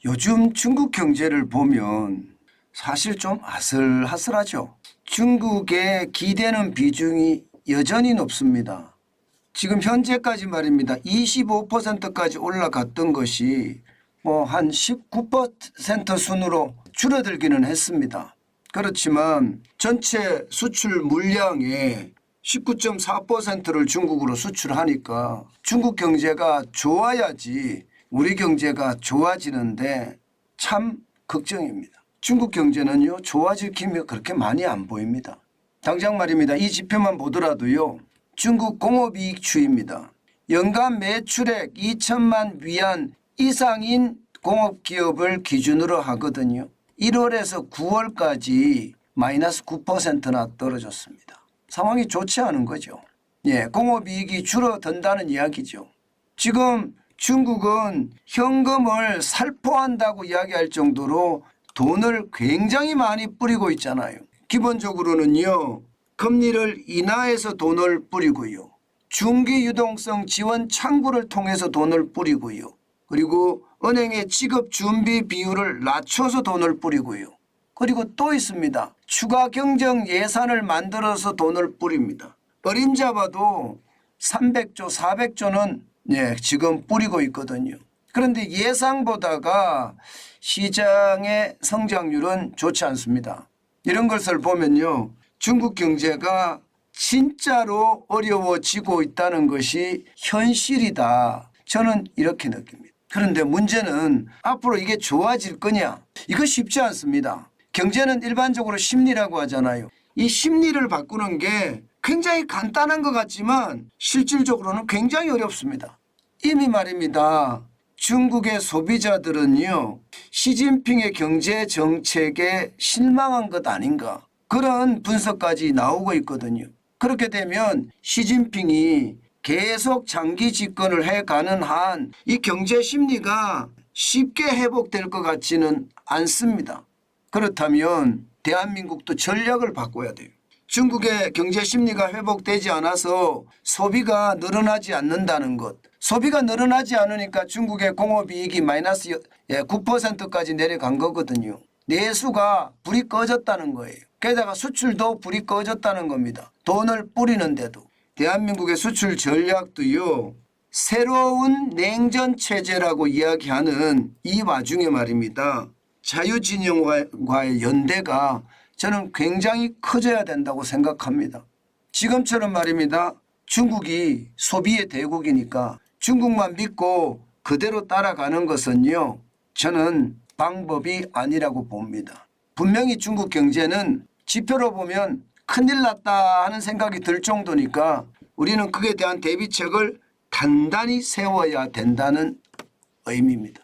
요즘 중국 경제를 보면 사실 좀 아슬아슬하죠. 중국에 기대는 비중이 여전히 높습니다. 지금 현재까지 말입니다. 25%까지 올라갔던 것이 한 19% 순으로 줄어들기는 했습니다. 그렇지만 전체 수출 물량의 19.4%를 중국으로 수출하니까 중국 경제가 좋아야지 우리 경제가 좋아지는데 참 걱정입니다. 중국 경제는요, 좋아질 기미가 그렇게 많이 안 보입니다. 당장 말입니다. 이 지표만 보더라도요, 중국 공업이익 추이입니다. 연간 매출액 2천만 위안 이상인 공업기업을 기준으로 하거든요. 1월에서 9월까지 마이너스 9%나 떨어졌습니다. 상황이 좋지 않은 거죠. 공업이익이 줄어든다는 이야기죠. 지금 중국은 현금을 살포한다고 이야기할 정도로 돈을 굉장히 많이 뿌리고 있잖아요. 기본적으로는요, 금리를 인하해서 돈을 뿌리고요. 중기 유동성 지원 창구를 통해서 돈을 뿌리고요. 그리고 은행의 지급 준비 비율을 낮춰서 돈을 뿌리고요. 그리고 또 있습니다. 추가 경정 예산을 만들어서 돈을 뿌립니다. 어림잡아도 300조, 400조는 지금 뿌리고 있거든요. 그런데 예상보다가 시장의 성장률은 좋지 않습니다. 이런 것을 보면요, 중국 경제가 진짜로 어려워지고 있다는 것이 현실이다. 저는 이렇게 느낍니다. 그런데 문제는 앞으로 이게 좋아질 거냐? 이거 쉽지 않습니다. 경제는 일반적으로 심리라고 하잖아요. 이 심리를 바꾸는 게 굉장히 간단한 것 같지만 실질적으로는 굉장히 어렵습니다. 이미 말입니다. 중국의 소비자들은요, 시진핑의 경제 정책에 실망한 것 아닌가, 그런 분석까지 나오고 있거든요. 그렇게 되면 시진핑이 계속 장기 집권을 해가는 한 이 경제 심리가 쉽게 회복될 것 같지는 않습니다. 그렇다면 대한민국도 전략을 바꿔야 돼요. 중국의 경제 심리가 회복되지 않아서 소비가 늘어나지 않는다는 것. 소비가 늘어나지 않으니까 중국의 공업이익이 마이너스 9%까지 내려간 거거든요. 내수가 불이 꺼졌다는 거예요. 게다가 수출도 불이 꺼졌다는 겁니다. 돈을 뿌리는데도. 대한민국의 수출 전략도요, 새로운 냉전 체제라고 이야기하는 이 와중에 말입니다. 자유진영과의 연대가 저는 굉장히 커져야 된다고 생각합니다. 지금처럼 말입니다. 중국이 소비의 대국이니까 중국만 믿고 그대로 따라가는 것은요, 저는 방법이 아니라고 봅니다. 분명히 중국 경제는 지표로 보면 큰일 났다 하는 생각이 들 정도니까 우리는 그에 대한 대비책을 단단히 세워야 된다는 의미입니다.